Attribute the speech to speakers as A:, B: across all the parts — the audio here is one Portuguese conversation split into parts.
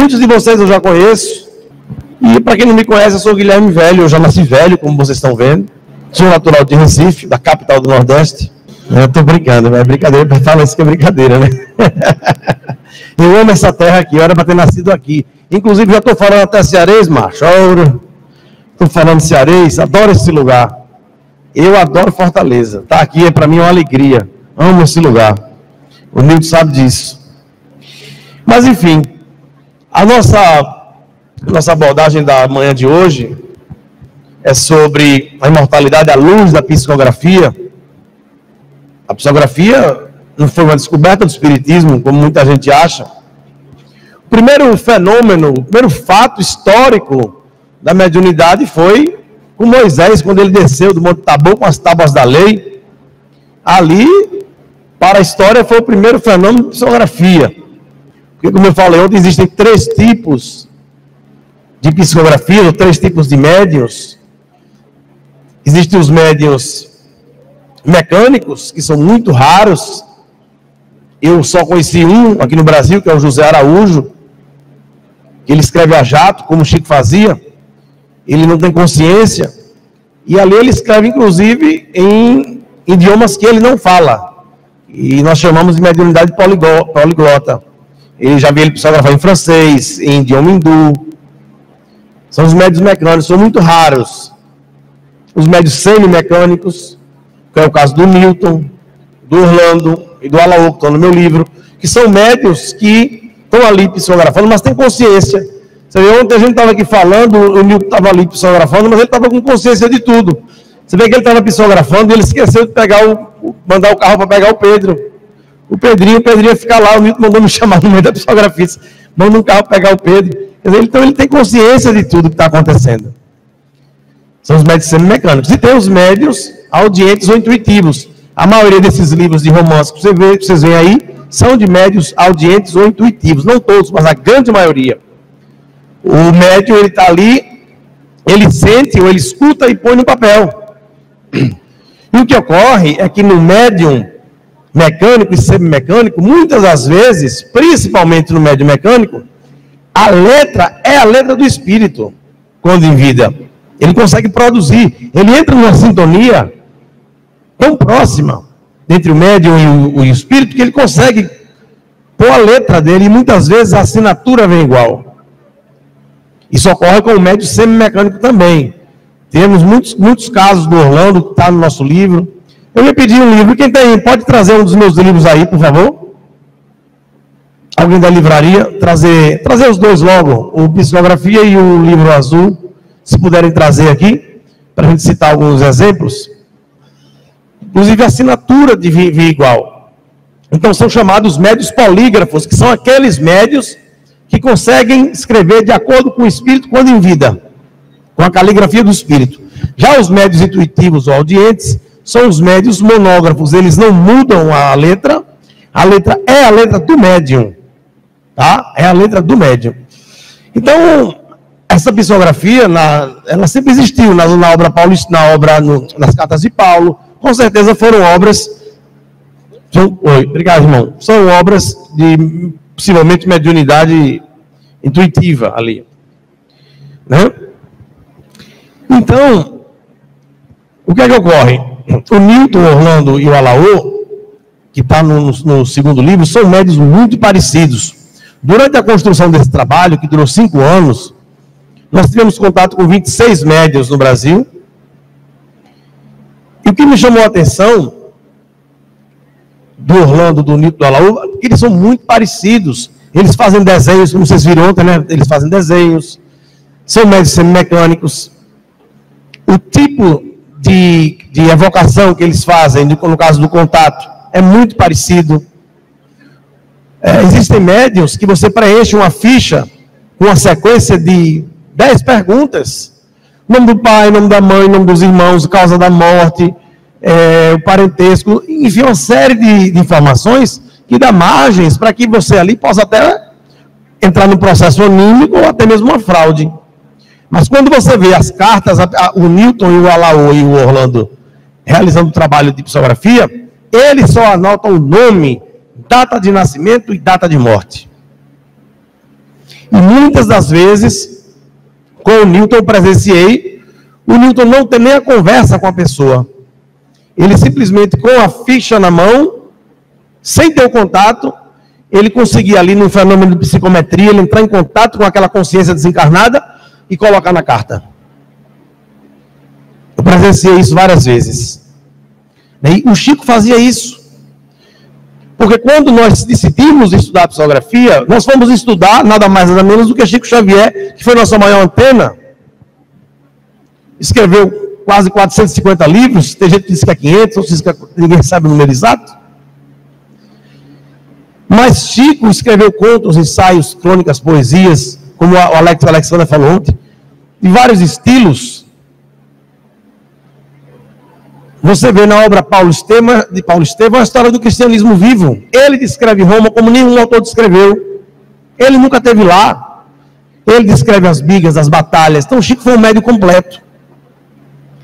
A: Muitos de vocês eu já conheço. E para quem não me conhece, eu sou o Guilherme Velho. Eu já nasci velho, como vocês estão vendo. Sou natural de Recife, da capital do Nordeste. Eu estou brincando, é brincadeira. Fala isso que é brincadeira, né? Eu amo essa terra aqui, era para ter nascido aqui. Inclusive, já estou falando até cearês, macho. Estou falando cearês, adoro esse lugar. Eu adoro Fortaleza. Estar aqui é para mim uma alegria. Amo esse lugar. O Nilton sabe disso. Mas, enfim, a nossa abordagem da manhã de hoje é sobre a imortalidade à luz da psicografia. A psicografia não foi uma descoberta do espiritismo, como muita gente acha. O primeiro fenômeno, o primeiro fato histórico da mediunidade foi com Moisés, quando ele desceu do Monte Tabor com as tábuas da lei. Ali, para a história, foi o primeiro fenômeno de psicografia. Porque, como eu falei ontem, existem 3 tipos de psicografia, ou 3 tipos de médiuns. Existem os médiuns mecânicos, que são muito raros. Eu só conheci um aqui no Brasil, que é o José Araújo. Ele escreve a jato, como o Chico fazia. Ele não tem consciência. E ali ele escreve, inclusive, em idiomas que ele não fala. E nós chamamos de mediunidade poliglota. Eu já vi ele psicografar em francês, em idioma hindu. São os médios mecânicos, são muito raros. Os médios semi-mecânicos, que é o caso do Newton, do Orlando e do Alaô, que estão no meu livro, que são médios que estão ali psicografando, mas têm consciência. Você vê, ontem a gente estava aqui falando, o Newton estava ali psicografando, mas ele estava com consciência de tudo. Você vê que ele estava psicografando e ele esqueceu de mandar o carro para pegar o Pedro. O Pedrinho ia ficar lá, o Newton mandou me chamar no meio da psicografia, manda um carro para pegar o Pedro. Quer dizer, então ele tem consciência de tudo que está acontecendo. São os médios semimecânicos. E tem os médios audientes ou intuitivos. A maioria desses livros de romance que vocês veem aí são de médios audientes ou intuitivos. Não todos, mas a grande maioria. O médium, ele está ali, ele sente ou ele escuta e põe no papel. E o que ocorre é que no médium mecânico e semimecânico, muitas das vezes, principalmente no médium mecânico, a letra é a letra do espírito, quando em vida. Ele consegue produzir, ele entra numa sintonia tão próxima entre o médium e o espírito, que ele consegue pôr a letra dele, e muitas vezes a assinatura vem igual. Isso ocorre com o médium semimecânico também. Temos muitos casos do Orlando, que está no nosso livro. Eu ia pedir um livro, quem tem, pode trazer um dos meus livros aí, por favor? Alguém da livraria, trazer os dois logo, o Psicografia e o livro azul, se puderem trazer aqui, para a gente citar alguns exemplos. Inclusive a assinatura de vir igual. Então são chamados médios polígrafos, que são aqueles médios que conseguem escrever de acordo com o espírito quando em vida, com a caligrafia do espírito. Já os médios intuitivos ou audientes são os médios monógrafos, eles não mudam a letra é a letra do médium, tá? É a letra do médium. Então, essa psicografia, ela sempre existiu na obra paulista, nas cartas de Paulo, com certeza foram obras, obrigado, irmão, são obras de possivelmente mediunidade intuitiva ali, né? Então, o que é que ocorre? O Newton, o Orlando e o Alaô, que está no segundo livro, são médios muito parecidos. Durante a construção desse trabalho, que durou 5 anos, nós tivemos contato com 26 médios no Brasil. E o que me chamou a atenção do Orlando, do Newton, do Alaô, é que eles são muito parecidos. Eles fazem desenhos, como vocês viram ontem, né? Eles fazem desenhos, são médios semimecânicos. O tipo de evocação que eles fazem, no caso do contato, é muito parecido. Existem médiuns que você preenche uma ficha com uma sequência de 10 perguntas. Nome do pai, nome da mãe, nome dos irmãos, causa da morte, o parentesco, enfim, uma série de informações que dá margens para que você ali possa até entrar no processo anímico ou até mesmo uma fraude. Mas quando você vê as cartas, o Newton e o Alaô e o Orlando realizando o trabalho de psicografia, eles só anotam o nome, data de nascimento e data de morte. E muitas das vezes, com o Newton eu presenciei, o Newton não tem nem a conversa com a pessoa. Ele simplesmente, com a ficha na mão, sem ter o contato, ele conseguia ali no fenômeno de psicometria, ele entrar em contato com aquela consciência desencarnada e colocar na carta. Eu presenciei isso várias vezes. E o Chico fazia isso. Porque quando nós decidimos estudar psicografia, nós fomos estudar nada mais nada menos do que Chico Xavier, que foi nossa maior antena. Escreveu quase 450 livros, tem gente que diz que é 500, outros diz que ninguém sabe o número exato. Mas Chico escreveu contos, ensaios, crônicas, poesias, como o Alexandre falou ontem, de vários estilos. Você vê na obra de Paulo Estevam a história do cristianismo vivo. Ele descreve Roma como nenhum autor descreveu. Ele nunca esteve lá. Ele descreve as brigas, as batalhas. Então Chico foi um médium completo.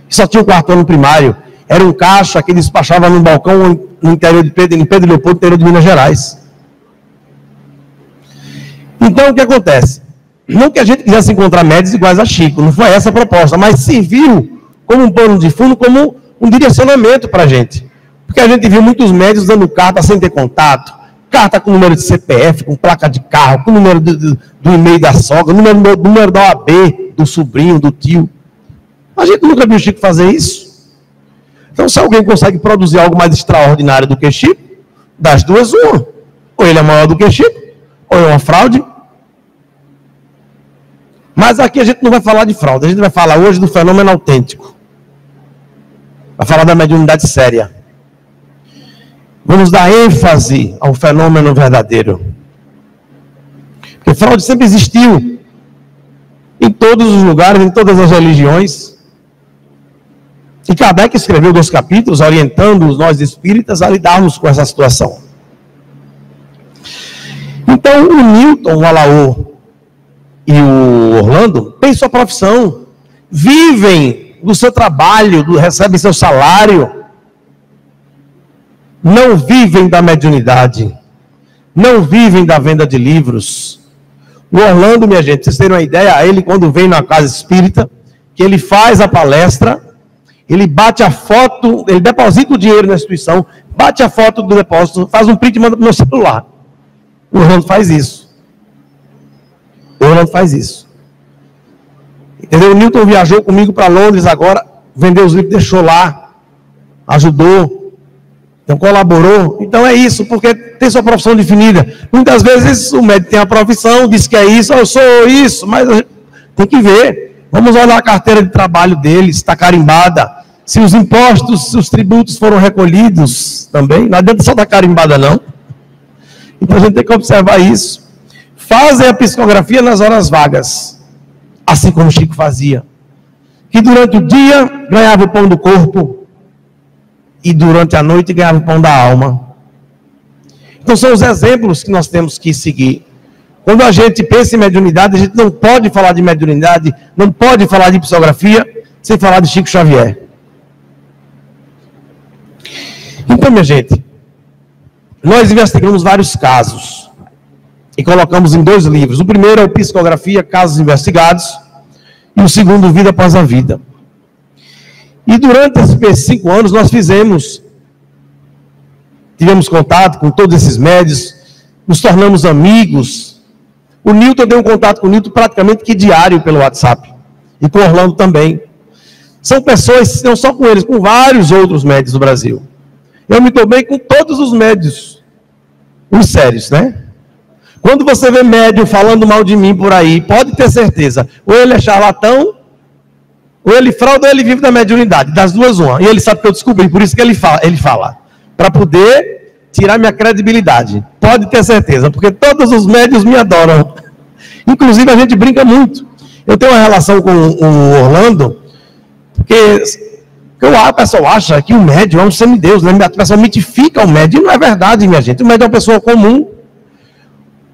A: Só tinha o quarto ano primário. Era um caixa que despachava num balcão no interior de Pedro Leopoldo, interior de Minas Gerais. Então o que acontece? Não que a gente quisesse encontrar médios iguais a Chico, não foi essa a proposta, mas serviu como um pano de fundo, como um direcionamento para a gente. Porque a gente viu muitos médios dando carta sem ter contato, carta com número de CPF, com placa de carro, com número do e-mail da sogra, número da OAB, do sobrinho, do tio. A gente nunca viu Chico fazer isso. Então, se alguém consegue produzir algo mais extraordinário do que Chico, das duas, uma. Ou ele é maior do que Chico, ou é uma fraude. Mas aqui a gente não vai falar de fraude, a gente vai falar hoje do fenômeno autêntico. Vai falar da mediunidade séria. Vamos dar ênfase ao fenômeno verdadeiro. Porque fraude sempre existiu. Em todos os lugares, em todas as religiões. E Kardec escreveu 2 capítulos, orientando nós espíritas a lidarmos com essa situação. Então, o Newton, o Alaô e o Orlando têm sua profissão. Vivem do seu trabalho, recebem seu salário, não vivem da mediunidade, não vivem da venda de livros. O Orlando, minha gente, vocês terem uma ideia, ele quando vem na casa espírita, que ele faz a palestra, ele bate a foto, ele deposita o dinheiro na instituição, bate a foto do depósito, faz um print e manda para o meu celular. O Orlando faz isso. O Orlando faz isso. Entendeu? O Newton viajou comigo para Londres agora, vendeu os livros, deixou lá, ajudou, então colaborou. Então é isso, porque tem sua profissão definida. Muitas vezes o médico tem a profissão, diz que é isso, eu sou isso, mas tem que ver. Vamos olhar a carteira de trabalho dele, se está carimbada, se os impostos, se os tributos foram recolhidos também. Não adianta só estar carimbada, não. Então a gente tem que observar isso. Fazem a psicografia nas horas vagas. Assim como Chico fazia, que durante o dia ganhava o pão do corpo e durante a noite ganhava o pão da alma. Então são os exemplos que nós temos que seguir. Quando a gente pensa em mediunidade, a gente não pode falar de mediunidade, não pode falar de psicografia sem falar de Chico Xavier. Então, minha gente, nós investigamos vários casos e colocamos em 2 livros. O primeiro é o Psicografia, Casos Investigados, e o segundo, Vida Após a Vida. E durante esses 5 anos nós tivemos contato com todos esses médios, nos tornamos amigos. O Newton deu um contato com o Newton praticamente que diário pelo WhatsApp, e com o Orlando também. São pessoas, não só com eles, com vários outros médios do Brasil. Eu me dou bem com todos os médios, os sérios, né? Quando você vê médium falando mal de mim por aí, pode ter certeza, ou ele é charlatão, ou ele frauda, ou ele vive da mediunidade, das duas uma. E ele sabe que eu descobri, por isso que ele fala, para poder tirar minha credibilidade. Pode ter certeza, porque todos os médios me adoram. Inclusive a gente brinca muito. Eu tenho uma relação com o Orlando, porque o pessoal acha que o médium é um semideus, né? A pessoa mitifica o médium, e não é verdade, minha gente. O médium é uma pessoa comum.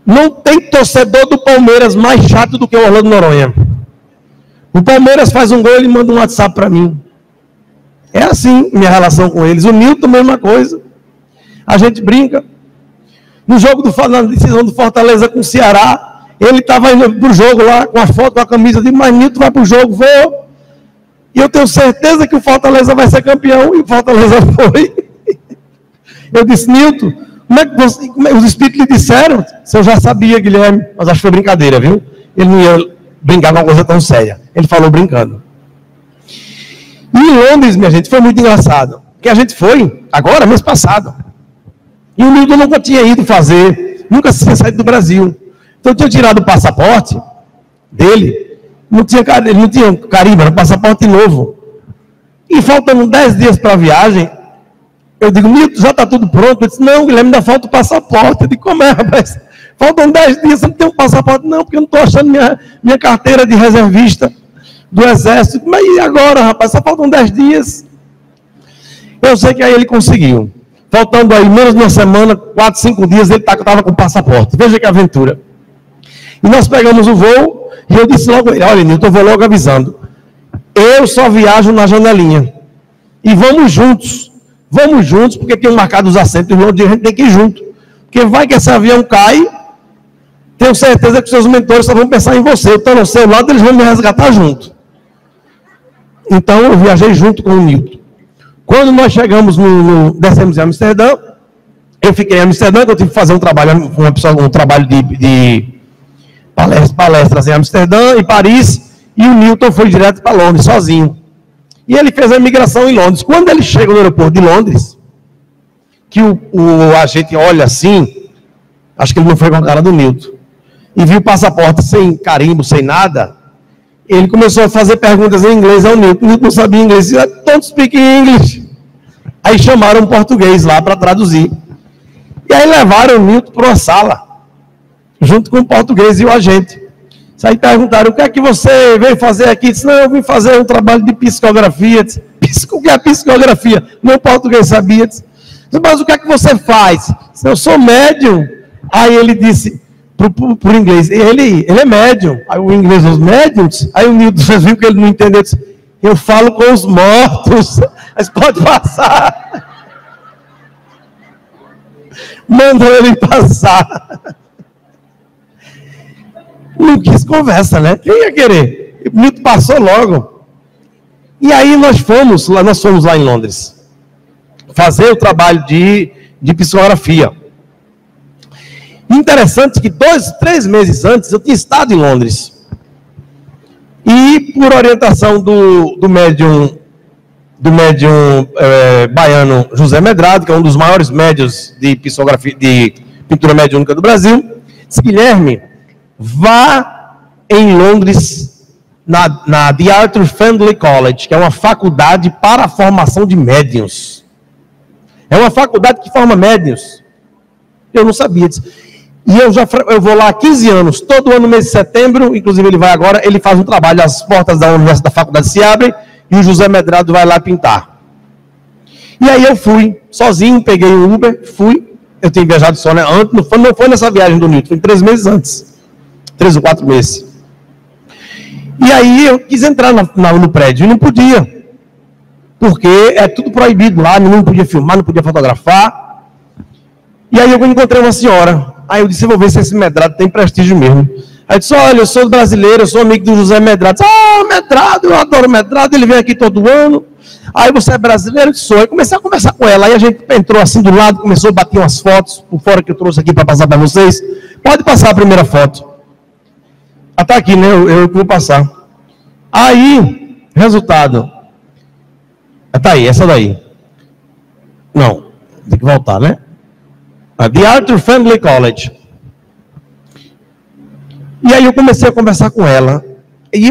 A: Não tem torcedor do Palmeiras mais chato do que o Orlando Noronha. O Palmeiras faz um gol, ele manda um WhatsApp para mim. É assim minha relação com eles. O Newton, mesma coisa. A gente brinca. No jogo na decisão do Fortaleza com o Ceará, Ele estava indo para o jogo lá, com a foto, com a camisa, de mas Nilton vai para o jogo, vou. E eu tenho certeza que o Fortaleza vai ser campeão, e o Fortaleza foi. Eu disse, Nilton, como é que os espíritos lhe disseram? Eu já sabia, Guilherme, mas acho que foi brincadeira, viu? Ele não ia brincar com uma coisa tão séria. Ele falou brincando. E em Londres, minha gente, foi muito engraçado. Porque a gente foi, agora, mês passado. E o Nilton nunca tinha ido fazer, nunca tinha saído do Brasil. Então eu tinha tirado o passaporte dele, ele não tinha carimbo, era um passaporte novo. E faltando 10 dias para a viagem, eu digo, Nilton, já está tudo pronto? Ele disse, não, Guilherme, ainda falta o passaporte. Eu digo, como é, rapaz? Faltam 10 dias, você não tem um passaporte? Não, porque eu não estou achando minha carteira de reservista do Exército. Mas e agora, rapaz? Só faltam 10 dias. Eu sei que aí ele conseguiu. Faltando aí menos de uma semana, 4, 5 dias, ele estava com o passaporte. Veja que aventura. E nós pegamos o voo, e eu disse logo a ele, olha, Nilton, eu vou logo avisando. Eu só viajo na janelinha. E vamos juntos. Vamos juntos, porque tem marcado os assentos, e a gente tem que ir junto. Porque vai que esse avião cai, tenho certeza que os seus mentores só vão pensar em você. Eu estou no seu lado, eles vão me resgatar junto. Então, eu viajei junto com o Nilton. Quando nós chegamos, descemos em Amsterdã, eu fiquei em Amsterdã, que eu tive que fazer um trabalho de palestras em Amsterdã, em Paris, e o Nilton foi direto para Londres, sozinho. E ele fez a imigração em Londres. Quando ele chega no aeroporto de Londres, que o agente olha assim, acho que ele não foi com a cara do Nilton, e viu o passaporte sem carimbo, sem nada, ele começou a fazer perguntas em inglês ao Nilton. O Nilton não sabia inglês, ele disse, don't speak English. Aí chamaram um português lá para traduzir. E aí levaram o Nilton para uma sala, junto com o português e o agente. Aí perguntaram, o que é que você veio fazer aqui? Disse, não, eu vim fazer um trabalho de psicografia. Disse, o que é psicografia? Nem o português sabia. Disse, mas o que é que você faz? Disse, eu sou médium. Aí ele disse, por inglês, ele é médium. Aí o inglês, os médiums. Aí o Nilton, vocês viram que ele não entendeu. Disse, eu falo com os mortos. Mas pode passar. Mandou ele passar. Não quis conversa, né? Quem ia querer? O Nilton passou logo. E aí nós fomos lá em Londres, fazer o trabalho de psicografia. Interessante que 2, 3 meses antes eu tinha estado em Londres. E por orientação do médium baiano José Medrado, que é um dos maiores médiuns de psicografia, de pintura mediúnica do Brasil, disse, Guilherme, vá em Londres na The Arthur Findlay College, que é uma faculdade para a formação de médiuns. É uma faculdade que forma médiuns. Eu não sabia disso. E eu vou lá há 15 anos, todo ano, mês de setembro, inclusive ele vai agora, ele faz um trabalho, as portas da faculdade se abrem, e o José Medrado vai lá pintar. E aí eu fui, sozinho, peguei o Uber, fui, eu tinha viajado só, né? Não foi nessa viagem do Nilton, foi 3 meses antes. 3 ou 4 meses. E aí eu quis entrar no prédio e não podia. Porque é tudo proibido lá, não podia filmar, não podia fotografar. E aí eu encontrei uma senhora. Aí eu disse, eu vou ver se esse Medrado tem prestígio mesmo. Aí eu disse, olha, eu sou brasileiro, eu sou amigo do José Medrado. Medrado, eu adoro Medrado, ele vem aqui todo ano. Aí você é brasileiro? Eu disse, sou. Aí comecei a conversar com ela. Aí a gente entrou assim do lado, começou a bater umas fotos por fora que eu trouxe aqui para passar para vocês. Pode passar a primeira foto. Está aqui, né? Eu vou passar. Aí, resultado. Está aí, essa daí. Não, tem que voltar, né? The Arthur Findlay College. E aí eu comecei a conversar com ela. E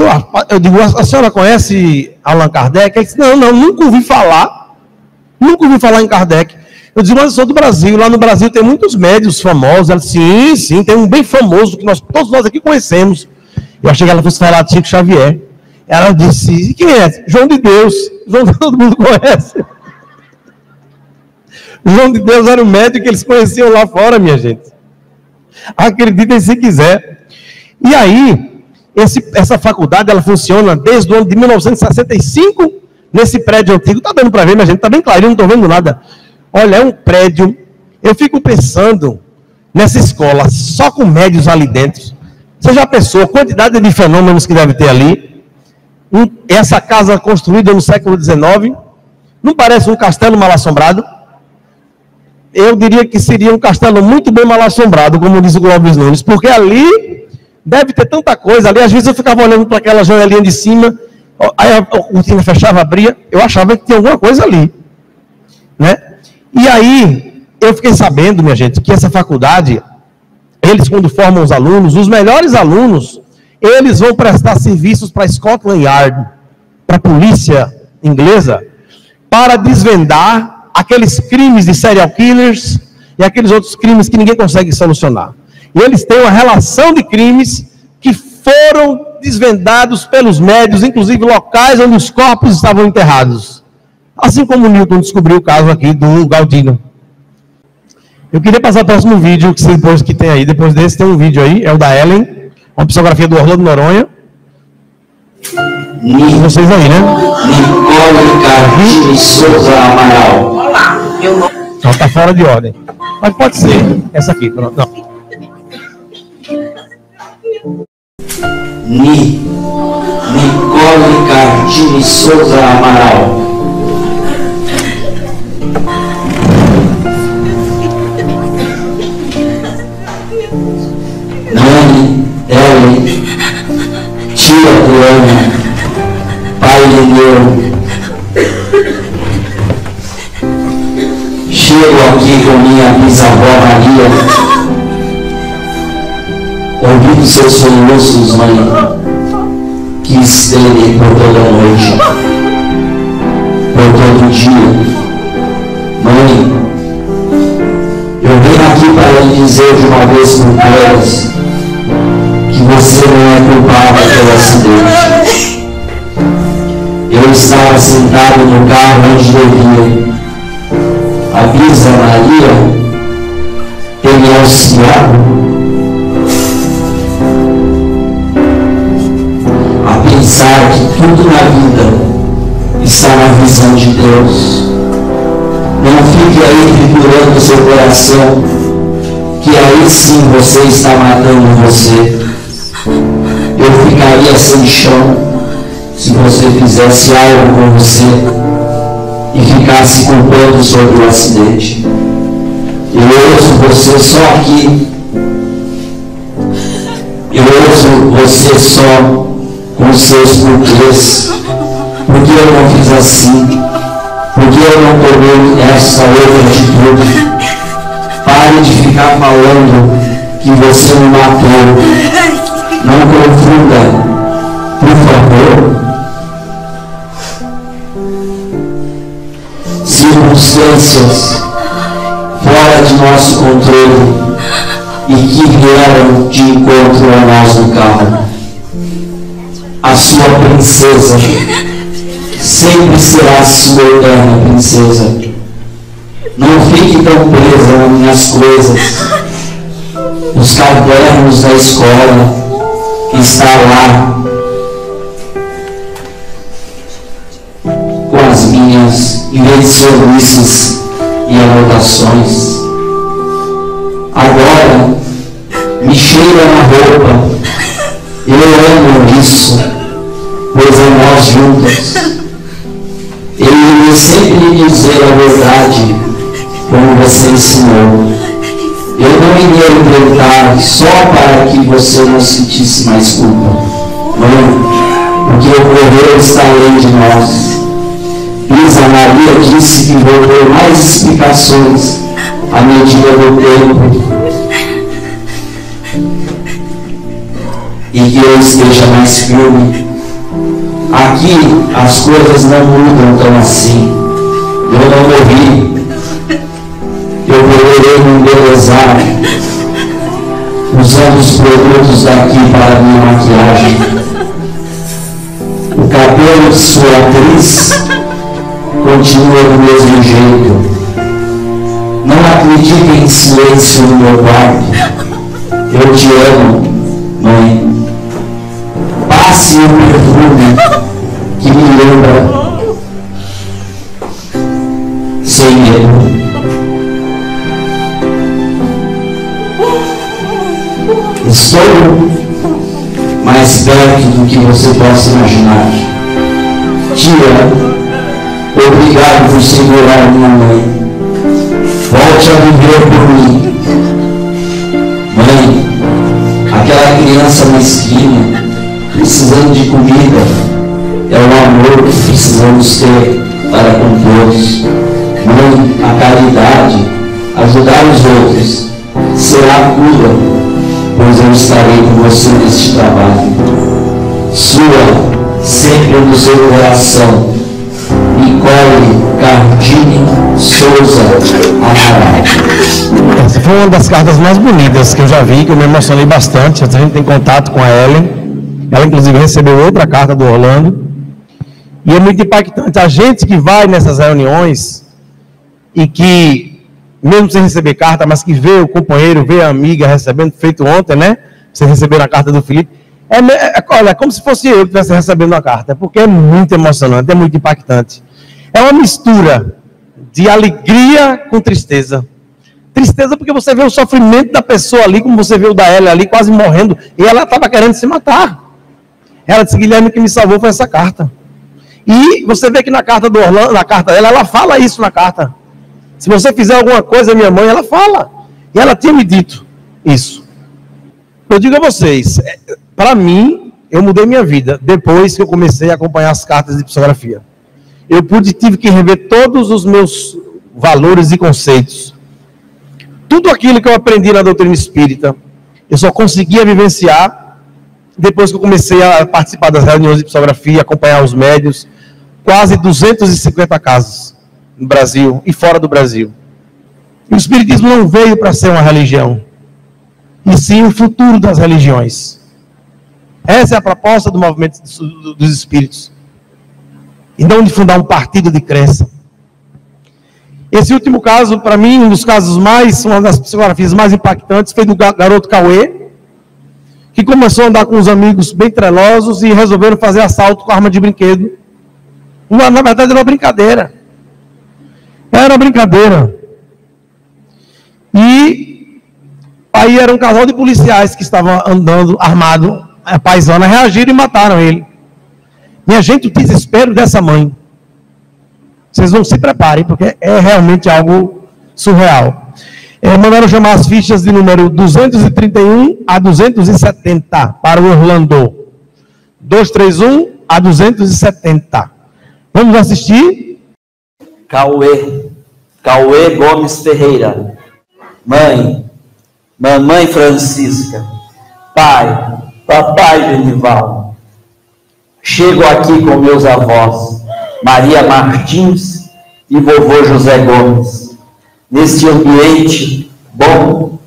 A: eu digo, a senhora conhece Allan Kardec? Ela disse, não, nunca ouvi falar. Nunca ouvi falar em Kardec. Eu disse, mas eu sou do Brasil. Lá no Brasil tem muitos médios famosos. Ela disse, sim, tem um bem famoso que todos nós aqui conhecemos. Eu achei que ela fosse falar de Chico Xavier. Ela disse, e quem é? João de Deus. João todo mundo conhece. João de Deus era o médico que eles conheciam lá fora, minha gente. Acreditem se quiser. E aí, essa faculdade, ela funciona desde o ano de 1965, nesse prédio antigo. Está dando para ver, minha gente, está bem claro, eu não estou vendo nada. Olha, é um prédio. Eu fico pensando nessa escola, só com médios ali dentro. Você já pensou a quantidade de fenômenos que deve ter ali? Essa casa construída no século XIX, não parece um castelo mal assombrado? Eu diria que seria um castelo muito bem mal assombrado, como diz o Clóvis Nunes, porque ali deve ter tanta coisa. Ali, às vezes, eu ficava olhando para aquela janelinha de cima, aí a cortina fechava, abria, eu achava que tinha alguma coisa ali, né? E aí, eu fiquei sabendo, minha gente, que essa faculdade, eles quando formam os alunos, os melhores alunos, eles vão prestar serviços para a Scotland Yard, para a polícia inglesa, para desvendar aqueles crimes de serial killers e aqueles outros crimes que ninguém consegue solucionar. E eles têm uma relação de crimes que foram desvendados pelos médios, inclusive locais onde os corpos estavam enterrados. Assim como o Newton descobriu o caso aqui do Galdino. Eu queria passar o próximo vídeo que tem aí. Depois desse tem um vídeo aí, é o da Ellen, uma psicografia do Orlando Noronha. Vocês aí, né?
B: Nicole Carlos Souza Amaral.
C: Olá, eu não.
A: Ela está fora de ordem. Mas pode ser. Essa aqui, pronto. Não.
B: Nicole Carlos Souza Amaral. Nani, Ellen, tia Luana, pai Lineu. Chego aqui com minha bisavó Maria, ouvindo seus soluços, mãe, que esteve por toda a noite, por todo o dia. Mãe, eu venho aqui para lhe dizer de uma vez por todas que você não é culpada pelo acidente. Eu estava sentado no carro onde devia. A Bisa Maria tem me auxiliado a pensar que tudo na vida está na visão de Deus. Não fique aí triturando seu coração, que aí sim você está matando você. Eu ficaria sem chão se você fizesse algo com você e ficasse culpando sobre o acidente. Eu ouço você só aqui. Eu ouço você só com seus porquês. Por que eu não fiz assim? Por que eu não tomei essa outra atitude? Pare de ficar falando que você me matou. Não confunda, por favor. Circunstâncias fora de nosso controle e que vieram de encontro a nós no carro. A sua princesa sempre será sua eterna princesa. Não fique tão presa nas minhas coisas. Os cadernos da escola está lá com as minhas invenções e anotações. Agora me cheira na roupa. Eu amo isso, pois é nós juntos. Ele me sempre me dizer a verdade, como você ensinou. Eu não iria inventar só para que você não sentisse mais culpa. Não, o que ocorreu está além de nós. Bisa Maria disse que vou ter mais explicações à medida do tempo e que eu esteja mais firme. Aqui as coisas não mudam tão assim. Eu não morri. Eu poderei me embelezar usando os produtos daqui para minha maquiagem. O cabelo de sua atriz continua do mesmo jeito. Não acredite em silêncio no meu quarto. Eu te amo, mãe. Passe o perfume que me lembra sem medo. Estou mais perto do que você possa imaginar. Tia, obrigado por segurar minha mãe. Volte a viver por mim. Mãe, aquela criança mesquinha, precisando de comida, é o amor que precisamos ter para com todos. Mãe, a caridade, ajudar os outros, será a cura, pois eu estarei com você neste trabalho. Sua, sempre no seu coração, Nicole Cardini Souza Amaral.
A: Essa foi uma das cartas mais bonitas que eu já vi, que eu me emocionei bastante. A gente tem contato com a Ellen. Ela, inclusive, recebeu outra carta do Orlando. E é muito impactante. A gente que vai nessas reuniões e que, mesmo sem receber carta, mas que vê o companheiro, vê a amiga recebendo, feito ontem, né? Você recebeu a carta do Felipe. Olha, é como se fosse eu que estivesse recebendo a carta, porque é muito emocionante, é muito impactante. É uma mistura de alegria com tristeza. Tristeza porque você vê o sofrimento da pessoa ali, como você vê o da Ellen ali, quase morrendo, e ela estava querendo se matar. Ela disse: Guilherme, que me salvou foi essa carta. E você vê que na carta do Orlando, na carta dela, ela fala isso na carta. Se você fizer alguma coisa, minha mãe, ela fala. E ela tinha me dito isso. Eu digo a vocês, para mim, eu mudei minha vida depois que eu comecei a acompanhar as cartas de psicografia. Eu tive que rever todos os meus valores e conceitos. Tudo aquilo que eu aprendi na doutrina espírita, eu só conseguia vivenciar depois que eu comecei a participar das reuniões de psicografia, acompanhar os médiuns, quase 250 casos no Brasil e fora do Brasil. E o espiritismo não veio para ser uma religião, e sim o futuro das religiões. Essa é a proposta do movimento dos espíritos. E não de fundar um partido de crença. Esse último caso, para mim, uma das psicografias mais impactantes, foi do garoto Cauê, que começou a andar com uns amigos bem trelosos e resolveram fazer assalto com arma de brinquedo. Na verdade, era uma brincadeira. Era uma brincadeira. E aí era um casal de policiais que estavam andando armado, a paisana, reagiram e mataram ele. Minha gente, o desespero dessa mãe. Vocês não se preparem, porque é realmente algo surreal. Mandaram chamar as fichas de número 231 a 270 para o Orlando. 231 a 270. Vamos assistir?
B: Cauê Gomes Ferreira. Mãe, mamãe Francisca. Pai, papai Benival. Chego aqui com meus avós, Maria Martins e vovô José Gomes, neste ambiente bom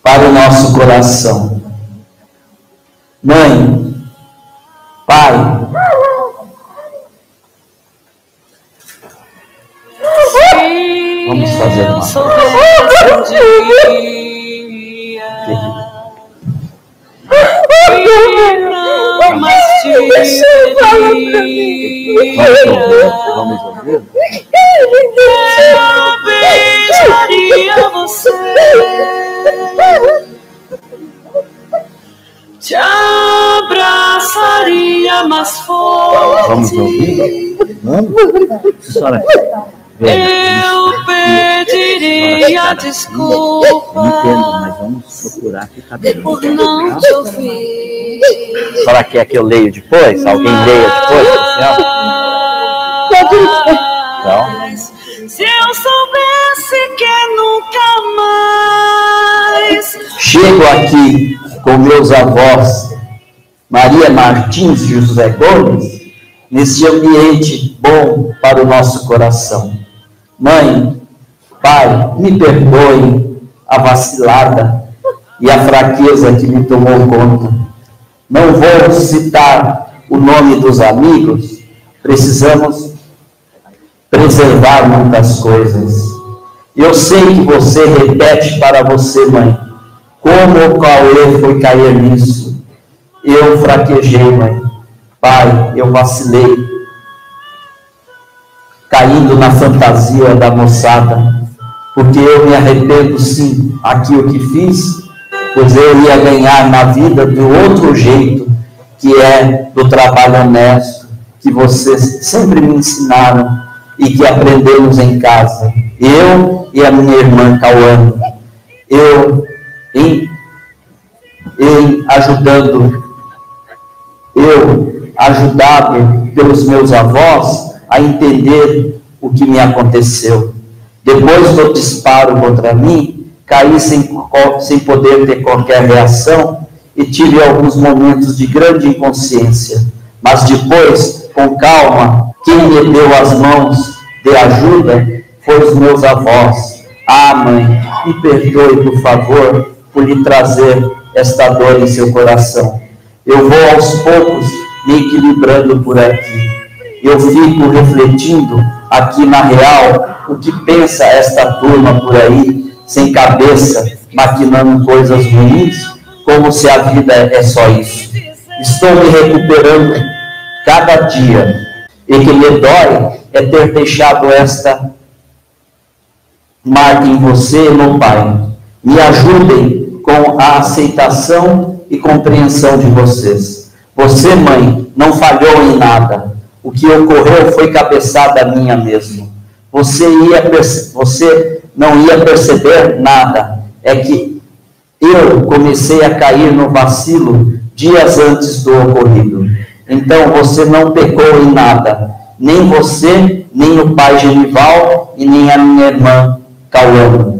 B: para o nosso coração. Mãe, pai, vamos fazer uma vamos ouvir?
C: Eu beijaria você, te abraçaria mais forte.
B: Vamos ouvir? Vamos? Senhora,
C: eu pediria desculpa.
B: Entendo, mas vamos procurar ficar bem.
C: Por não te ouvir.
B: A senhora quer que eu leia depois? Alguém leia depois? Então.
C: Se eu soubesse que nunca mais.
B: Chego aqui com meus avós, Maria Martins e José Gomes, nesse ambiente bom para o nosso coração. Mãe, pai, me perdoem a vacilada e a fraqueza que me tomou conta. Não vou citar o nome dos amigos, precisamos preservar muitas coisas. Eu sei que você repete para você, mãe, como o Cauê foi cair nisso. Eu fraquejei, mãe. Pai, eu vacilei, caindo na fantasia da moçada, porque eu me arrependo sim, aquilo que fiz pois eu ia ganhar na vida do outro jeito, que é do trabalho honesto, que vocês sempre me ensinaram e que aprendemos em casa. Eu e a minha irmã Cauã, eu ajudado pelos meus avós a entender o que me aconteceu. Depois do disparo contra mim, caí sem poder ter qualquer reação e tive alguns momentos de grande inconsciência. Mas depois, com calma, quem me deu as mãos de ajuda foi os meus avós. Ah, mãe, me perdoe, por favor, por lhe trazer esta dor em seu coração. Eu vou aos poucos me equilibrando por aqui. Eu fico refletindo aqui na real o que pensa esta turma por aí, sem cabeça, maquinando coisas ruins, como se a vida é só isso. Estou me recuperando cada dia, e que me dói é ter deixado esta marca em você, meu Pai. Me ajudem com a aceitação e compreensão de vocês. Você, mãe, não falhou em nada. O que ocorreu foi cabeçada minha mesmo. Você não ia perceber nada. É que eu comecei a cair no vacilo dias antes do ocorrido. Então você não pecou em nada. Nem você, nem o pai Genival e nem a minha irmã Cauã.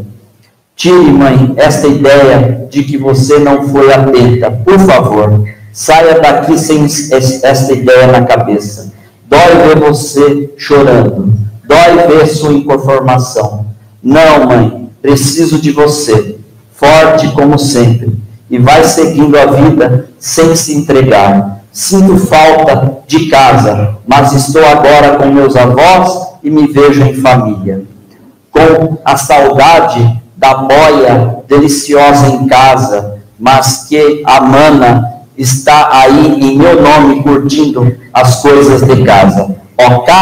B: Tire, mãe, esta ideia de que você não foi atenta. Por favor, saia daqui sem esta ideia na cabeça. Dói ver você chorando. Dói ver sua inconformação. Não, mãe, preciso de você. Forte como sempre. E vai seguindo a vida sem se entregar. Sinto falta de casa, mas estou agora com meus avós e me vejo em família. Com a saudade da boia deliciosa em casa, mas que a mana está aí em meu nome curtindo as coisas de casa. Ok,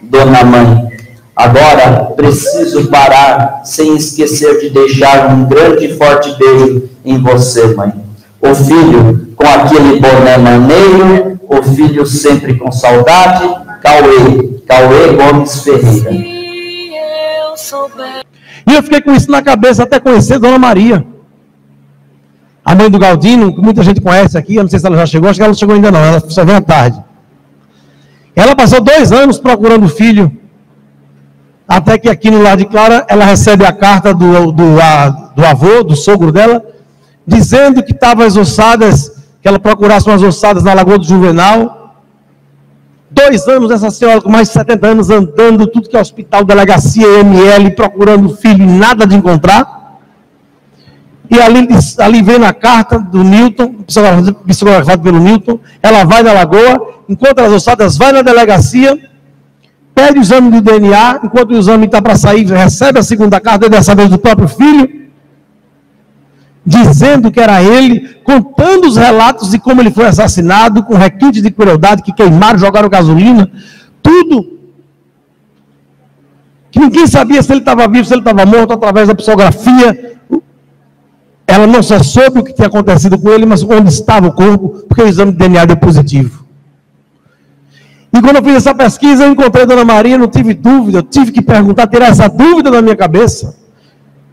B: dona mãe? Agora preciso parar sem esquecer de deixar um grande e forte beijo em você, mãe. O filho com aquele boné maneiro, o filho sempre com saudade, Cauê Gomes Ferreira.
A: E eu fiquei com isso na cabeça até conhecer Dona Maria, a mãe do Galdino, que muita gente conhece aqui. Eu não sei se ela já chegou, acho que ela não chegou ainda não, ela só veio à tarde. Ela passou 2 anos procurando o filho, até que aqui no Lar de Clara, ela recebe a carta do avô, do sogro dela, dizendo que estavam as ossadas, que ela procurasse umas ossadas na Lagoa do Juvenal. 2 anos essa senhora com mais de 70 anos andando, tudo que é hospital, delegacia, ML, procurando o filho, nada de encontrar. E ali vem na carta do Newton, psicografado pelo Newton, ela vai na Lagoa, encontra as ossadas, vai na delegacia, pede o exame do DNA, enquanto o exame está para sair, recebe a segunda carta, dessa vez do próprio filho, dizendo que era ele, contando os relatos de como ele foi assassinado, com requintes de crueldade, que queimaram, jogaram gasolina, tudo. Que ninguém sabia se ele estava vivo, se ele estava morto, através da psicografia. Ela não só soube o que tinha acontecido com ele, mas onde estava o corpo, porque o exame de DNA deu positivo. E quando eu fiz essa pesquisa, eu encontrei a Dona Maria, não tive dúvida, eu tive que perguntar, tirar essa dúvida da minha cabeça,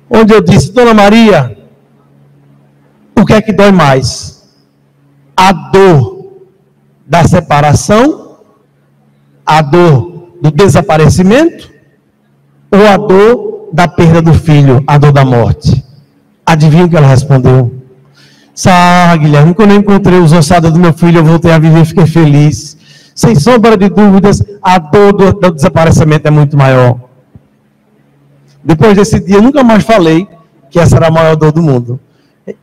A: onde eu disse: Dona Maria, o que é que dói mais? A dor da separação, a dor do desaparecimento, ou a dor da perda do filho, a dor da morte? Adivinha o que ela respondeu? Guilherme, quando eu encontrei os ossados do meu filho, eu voltei a viver e fiquei feliz. Sem sombra de dúvidas, a dor do desaparecimento é muito maior. Depois desse dia, eu nunca mais falei que essa era a maior dor do mundo.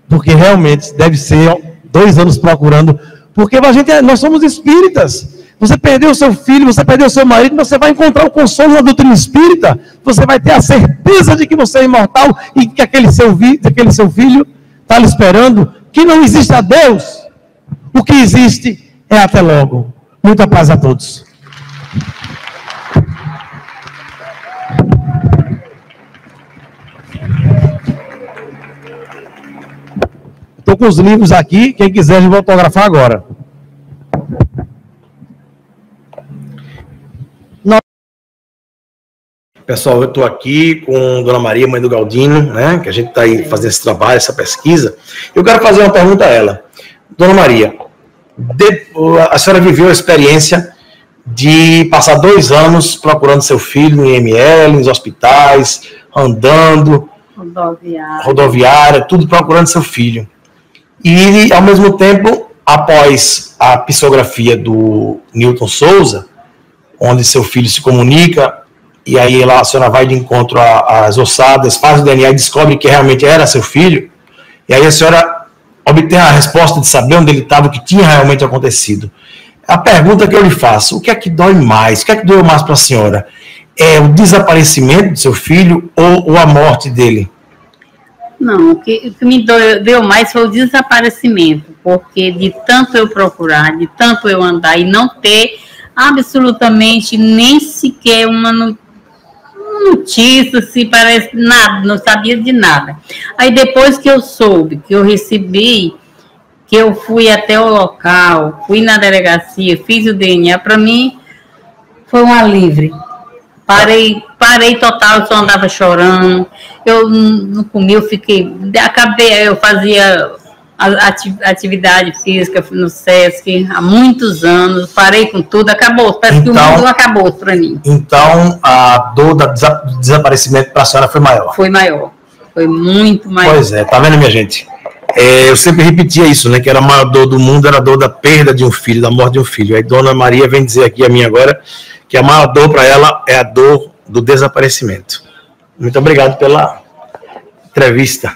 A: Porque realmente deve ser 2 anos procurando. Porque nós somos espíritas. Você perdeu o seu filho, você perdeu o seu marido, você vai encontrar o consolo na doutrina espírita. Você vai ter a certeza de que você é imortal e que aquele seu filho está lhe esperando. Que não existe a Deus. O que existe é até logo. Muita paz a todos. com os livros aqui, quem quiser a gente vai autografar agora. Pessoal, eu estou aqui com Dona Maria, mãe do Galdino, né, que a gente está aí fazendo esse trabalho, essa pesquisa. Eu quero fazer uma pergunta a ela. Dona Maria, a senhora viveu a experiência de passar 2 anos procurando seu filho no IML, nos hospitais, andando, rodoviária, tudo procurando seu filho. E, ao mesmo tempo, após a psicografia do Newton Souza, onde seu filho se comunica, e aí a senhora vai de encontro às ossadas, faz o DNA e descobre que realmente era seu filho, e aí a senhora obtém a resposta de saber onde ele estava, o que tinha realmente acontecido. A pergunta que eu lhe faço, o que é que dói mais? O que é que doeu mais para a senhora? É o desaparecimento do seu filho ou a morte dele?
D: Não, o que me deu mais foi o desaparecimento, porque de tanto eu procurar, de tanto eu andar e não ter absolutamente nem sequer uma notícia, se parece nada, não sabia de nada. Aí depois que eu soube, que eu recebi, que eu fui até o local, fui na delegacia, fiz o DNA, para mim foi um alívio. Parei total, eu só andava chorando, eu não comia, eu fazia atividade física no SESC há muitos anos, parei com tudo, acabou, parece que o mundo acabou para mim.
A: Então, a dor do desaparecimento para a senhora foi maior?
D: Foi maior, foi muito maior.
A: Pois é, tá vendo, minha gente? Eu sempre repetia isso, né, que era a maior dor do mundo, era a dor da perda de um filho, da morte de um filho. Aí Dona Maria vem dizer aqui a mim agora, que a maior dor para ela é a dor do desaparecimento. Muito obrigado pela entrevista.